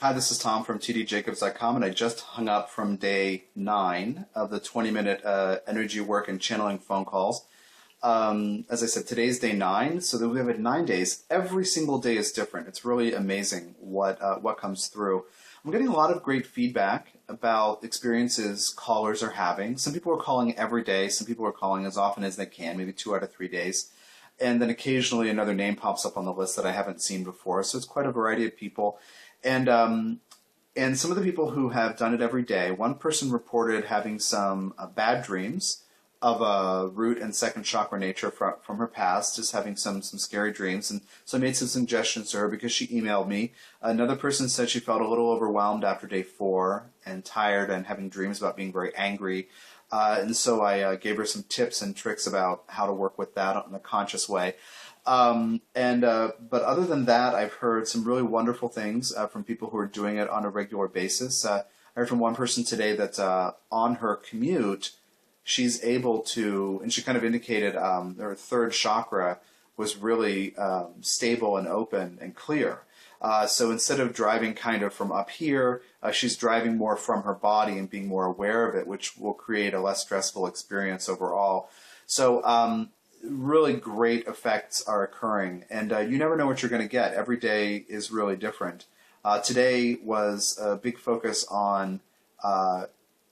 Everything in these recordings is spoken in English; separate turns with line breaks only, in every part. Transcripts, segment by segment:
Hi, this is Tom from tdjacobs.com, and I just hung up from day 9 of the 20-minute energy work and channeling phone calls. As I said, today's day 9, so that we have it 9 days. Every single day is different. It's really amazing what comes through. I'm getting a lot of great feedback about experiences callers are having. Some people are calling every day. Some people are calling as often as they can, maybe 2 out of 3 days. And then occasionally another name pops up on the list that I haven't seen before. So it's quite a variety of people. And some of the people who have done it every day, one person reported having some bad dreams of a root and second chakra nature from her past, just having some scary dreams. And so I made some suggestions to her because she emailed me. Another person said she felt a little overwhelmed after day 4 and tired and having dreams about being very angry. And so I gave her some tips and tricks about how to work with that in a conscious way. But other than that, I've heard some really wonderful things from people who are doing it on a regular basis. I heard from one person today that on her commute, she's able to, and she kind of indicated her third chakra was really stable and open and clear. So instead of driving kind of from up here, she's driving more from her body and being more aware of it, which will create a less stressful experience overall. So really great effects are occurring, and you never know what you're going to get. Every day is really different. Today was a big focus on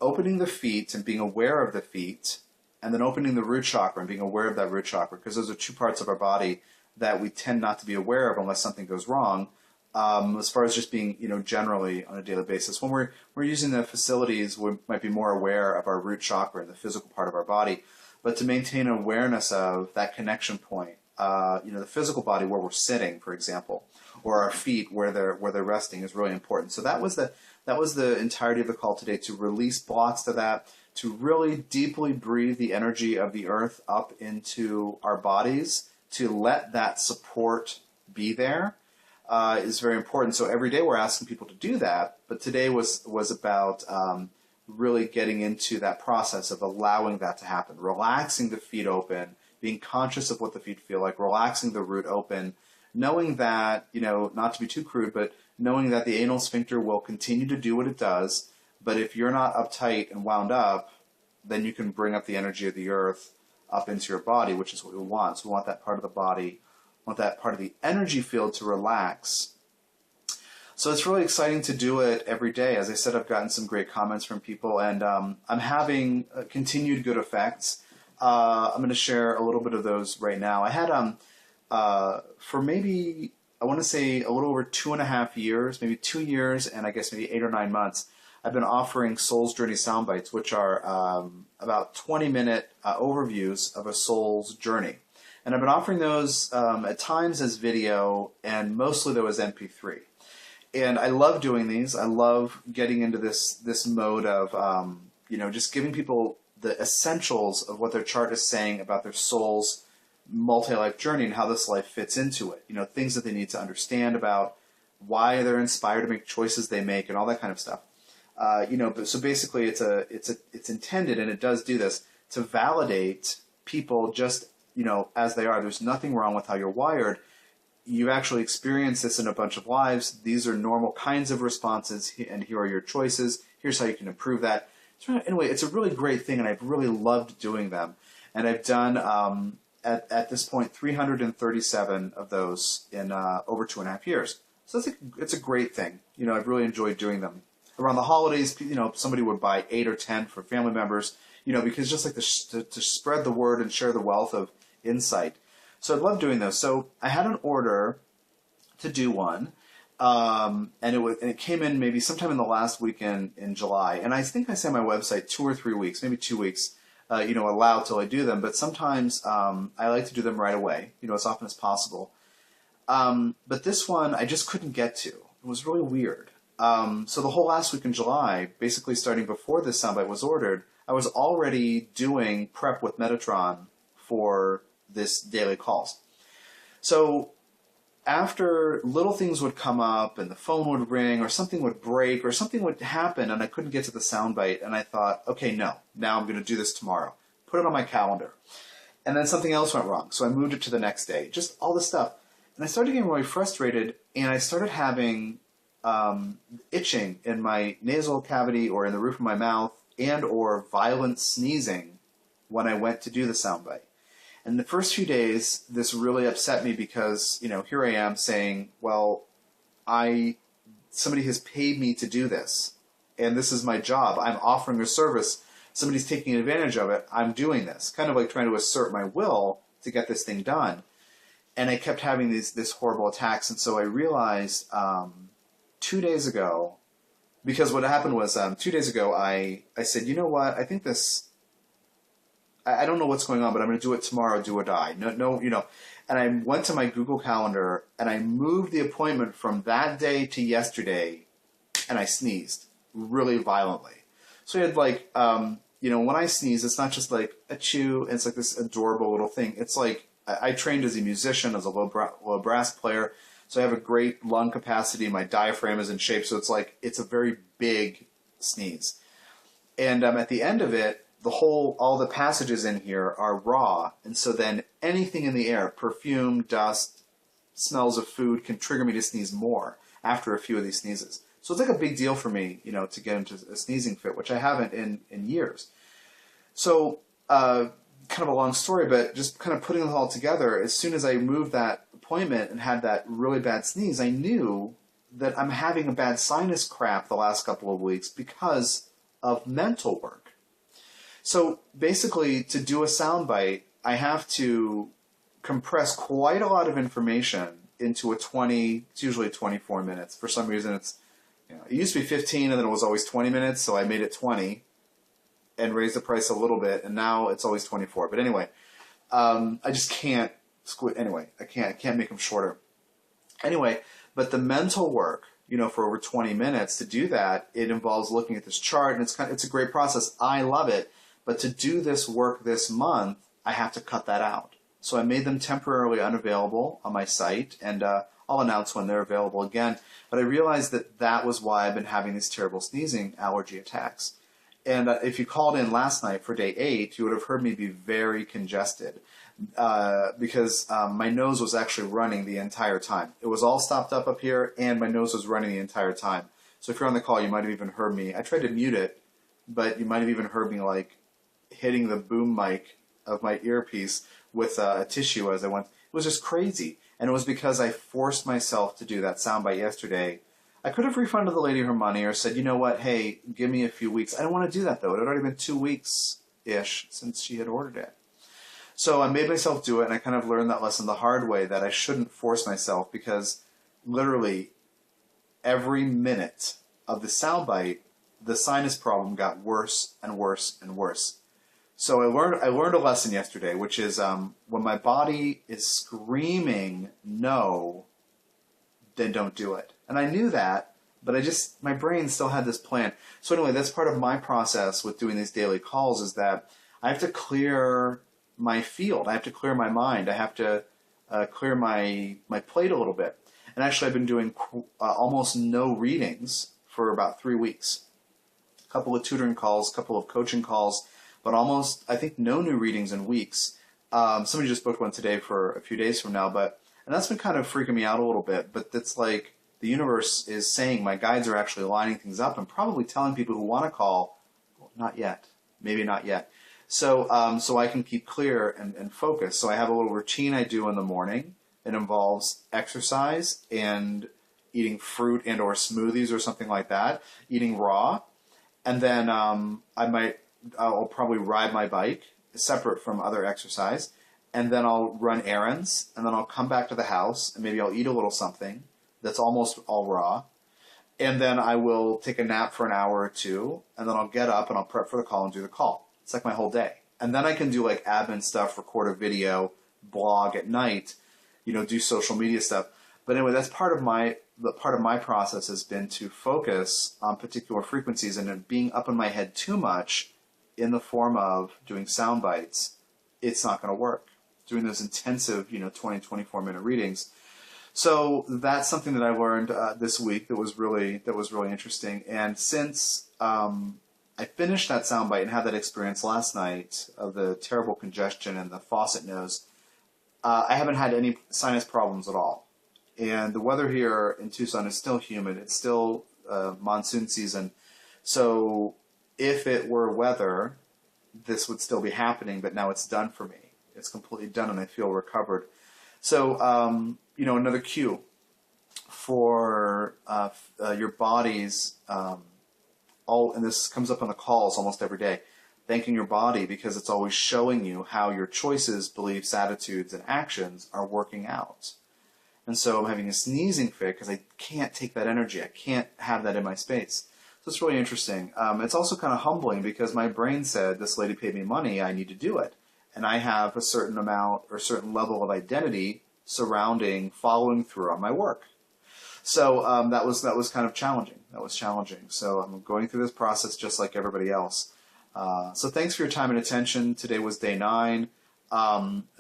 opening the feet and being aware of the feet, and then opening the root chakra and being aware of that root chakra, because those are 2 parts of our body that we tend not to be aware of unless something goes wrong. As far as just being, generally on a daily basis, when we're using the facilities, we might be more aware of our root chakra and the physical part of our body. But to maintain awareness of that connection point, the physical body where we're sitting, for example, or our feet where they're resting is really important. So that was the entirety of the call today, to release blocks to that, to really deeply breathe the energy of the earth up into our bodies, to let that support be there, is very important. So every day we're asking people to do that, but today was about really getting into that process of allowing that to happen, relaxing the feet open, being conscious of what the feet feel like, relaxing the root open, knowing that, not to be too crude, but knowing that the anal sphincter will continue to do what it does, but if you're not uptight and wound up, then you can bring up the energy of the earth up into your body, which is what we want. So we want that part of the body, want that part of the energy field to relax. So it's really exciting to do it every day. As I said, I've gotten some great comments from people, and I'm having continued good effects. I'm going to share a little bit of those right now. I had, for maybe, I want to say a little over 2.5 years, maybe 2 years, and I guess maybe 8 or 9 months, I've been offering Soul's Journey Soundbites, which are about 20-minute overviews of a soul's journey. And I've been offering those at times as video, and mostly though as MP3. And I love doing these. I love getting into this mode of, just giving people the essentials of what their chart is saying about their soul's multi-life journey and how this life fits into it. Things that they need to understand about why they're inspired to make choices they make and all that kind of stuff. But so basically it's intended, and it does do this, to validate people just, as they are. There's nothing wrong with how you're wired. You actually experience this in a bunch of lives. These are normal kinds of responses, and here are your choices. Here's how you can improve that. So anyway, it's a really great thing, and I've really loved doing them. And I've done, at this point, 337 of those in over 2.5 years. So it's a great thing. I've really enjoyed doing them. Around the holidays, somebody would buy 8 or 10 for family members, because just like to spread the word and share the wealth of insight. So I love doing those. So I had an order to do one, and it came in maybe sometime in the last weekend in July. And I think I say on my website 2 or 3 weeks, maybe 2 weeks, allowed till I do them. But sometimes I like to do them right away, as often as possible. But this one I just couldn't get to. It was really weird. So the whole last week in July, basically starting before this soundbite was ordered, I was already doing prep with Metatron for this daily calls. So after little things would come up and the phone would ring or something would break or something would happen and I couldn't get to the soundbite, and I thought, okay, no, now I'm going to do this tomorrow. Put it on my calendar. And then something else went wrong, so I moved it to the next day. Just all this stuff. And I started getting really frustrated, and I started having itching in my nasal cavity or in the roof of my mouth, and or violent sneezing when I went to do the soundbite. And the first few days, this really upset me because, here I am saying, well, somebody has paid me to do this, and this is my job. I'm offering a service. Somebody's taking advantage of it. I'm doing this. Kind of like trying to assert my will to get this thing done. And I kept having this horrible attacks. And so I realized 2 days ago, because what happened was 2 days ago, I said, you know what, I think this, I don't know what's going on, but I'm going to do it tomorrow, do or die. No, And I went to my Google Calendar, and I moved the appointment from that day to yesterday, and I sneezed really violently. So I had when I sneeze, it's not just like a chew, and it's like this adorable little thing. It's like, I trained as a musician, as a low brass player, so I have a great lung capacity. My diaphragm is in shape, so it's a very big sneeze. And at the end of it, all the passages in here are raw, and so then anything in the air, perfume, dust, smells of food, can trigger me to sneeze more after a few of these sneezes. So it's like a big deal for me, to get into a sneezing fit, which I haven't in years. So, kind of a long story, but just kind of putting it all together, as soon as I moved that appointment and had that really bad sneeze, I knew that I'm having a bad sinus crap the last couple of weeks because of mental work. So basically, to do a soundbite, I have to compress quite a lot of information into it's usually 24 minutes. For some reason, it used to be 15 and then it was always 20 minutes, so I made it 20 and raised the price a little bit, and now it's always 24. But anyway, I just can't I can't make them shorter. Anyway, but the mental work, for over 20 minutes to do that, it involves looking at this chart, and it's a great process. I love it. But to do this work this month, I have to cut that out. So I made them temporarily unavailable on my site, and I'll announce when they're available again. But I realized that was why I've been having these terrible sneezing allergy attacks. And if you called in last night for day 8, you would have heard me be very congested because my nose was actually running the entire time. It was all stopped up here, and my nose was running the entire time. So if you're on the call, you might have even heard me. I tried to mute it, but you might have even heard me hitting the boom mic of my earpiece with a tissue as I went. It was just crazy. And it was because I forced myself to do that soundbite yesterday. I could have refunded the lady her money or said, you know what, hey, give me a few weeks. I don't want to do that, though. It had already been 2 weeks-ish since she had ordered it. So I made myself do it, and I kind of learned that lesson the hard way, that I shouldn't force myself, because literally every minute of the soundbite, the sinus problem got worse and worse and worse. So I learned a lesson yesterday, which is when my body is screaming no, then don't do it. And I knew that, but my brain still had this plan. So anyway, that's part of my process with doing these daily calls, is that I have to clear my field. I have to clear my mind. I have to clear my plate a little bit. And actually, I've been doing almost no readings for about 3 weeks. A couple of tutoring calls, a couple of coaching calls, but almost, I think, no new readings in weeks. Somebody just booked one today for a few days from now, and that's been kind of freaking me out a little bit. But it's like the universe is saying, my guides are actually lining things up and probably telling people who want to call, well, not yet, maybe not yet. So I can keep clear and focus. So I have a little routine I do in the morning. It involves exercise and eating fruit and or smoothies or something like that, eating raw. And then I'll probably ride my bike separate from other exercise. And then I'll run errands. And then I'll come back to the house and maybe I'll eat a little something that's almost all raw. And then I will take a nap for an hour or two. And then I'll get up and I'll prep for the call and do the call. It's like my whole day. And then I can do like admin stuff, record a video, blog at night, do social media stuff. But anyway, that's part of my process has been to focus on particular frequencies, and it being up in my head too much in the form of doing sound bites, it's not going to work. Doing those intensive, 20, 24-minute readings. So that's something that I learned this week that was really interesting. And since I finished that soundbite and had that experience last night of the terrible congestion and the faucet nose, I haven't had any sinus problems at all. And the weather here in Tucson is still humid. It's still monsoon season. So if it were weather, this would still be happening, but now it's done for me. It's completely done and I feel recovered. So, another cue for your body's, and this comes up on the calls almost every day, thanking your body because it's always showing you how your choices, beliefs, attitudes, and actions are working out. And so I'm having a sneezing fit because I can't take that energy. I can't have that in my space. So it's really interesting. It's also kind of humbling because my brain said, this lady paid me money, I need to do it. And I have a certain amount or certain level of identity surrounding following through on my work. So that was kind of challenging. That was challenging. So I'm going through this process just like everybody else. So thanks for your time and attention. Today was day 9.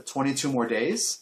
22 more days.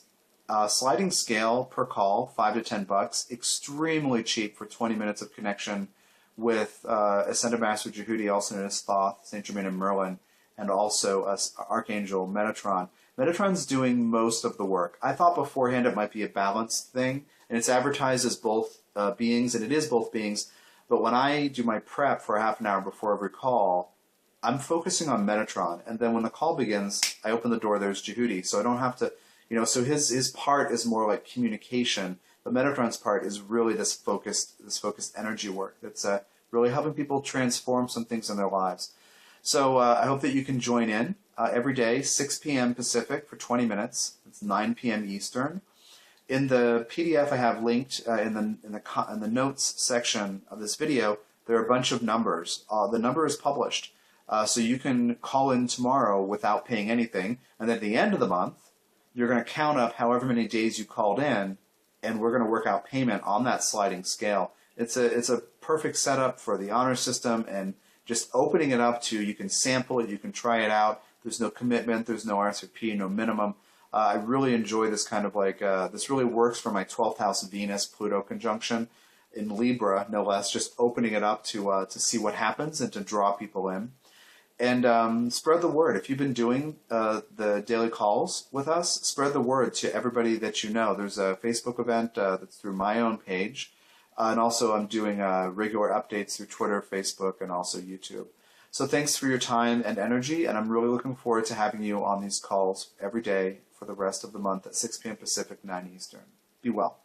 Sliding scale per call, $5 to $10. Extremely cheap for 20 minutes of connection with Ascended Master Djehuty, also known as Thoth, Saint Germain, and Merlin, and also Archangel Metatron. Metatron's doing most of the work. I thought beforehand it might be a balanced thing, and it's advertised as both beings, and it is both beings. But when I do my prep for half an hour before every call, I'm focusing on Metatron, and then when the call begins, I open the door, there's Djehuty, so I don't have to, so his part is more like communication, but Metatron's part is really this focused energy work that's really helping people transform some things in their lives. So I hope that you can join in every day, 6 p.m. Pacific for 20 minutes. It's 9 p.m. Eastern. In the PDF I have linked in the notes section of this video, there are a bunch of numbers. The number is published, so you can call in tomorrow without paying anything, and then at the end of the month, you're going to count up however many days you called in, and we're going to work out payment on that sliding scale. It's a perfect setup for the honor system, and just opening it up to, you can sample it, you can try it out. There's no commitment, there's no RSVP, no minimum. I really enjoy this kind of this really works for my 12th house Venus-Pluto conjunction in Libra, no less, just opening it up to see what happens and to draw people in. And spread the word. If you've been doing the daily calls with us, spread the word to everybody that you know. There's a Facebook event that's through my own page. And also I'm doing regular updates through Twitter, Facebook, and also YouTube. So thanks for your time and energy, and I'm really looking forward to having you on these calls every day for the rest of the month at 6 p.m. Pacific, 9 Eastern. Be well.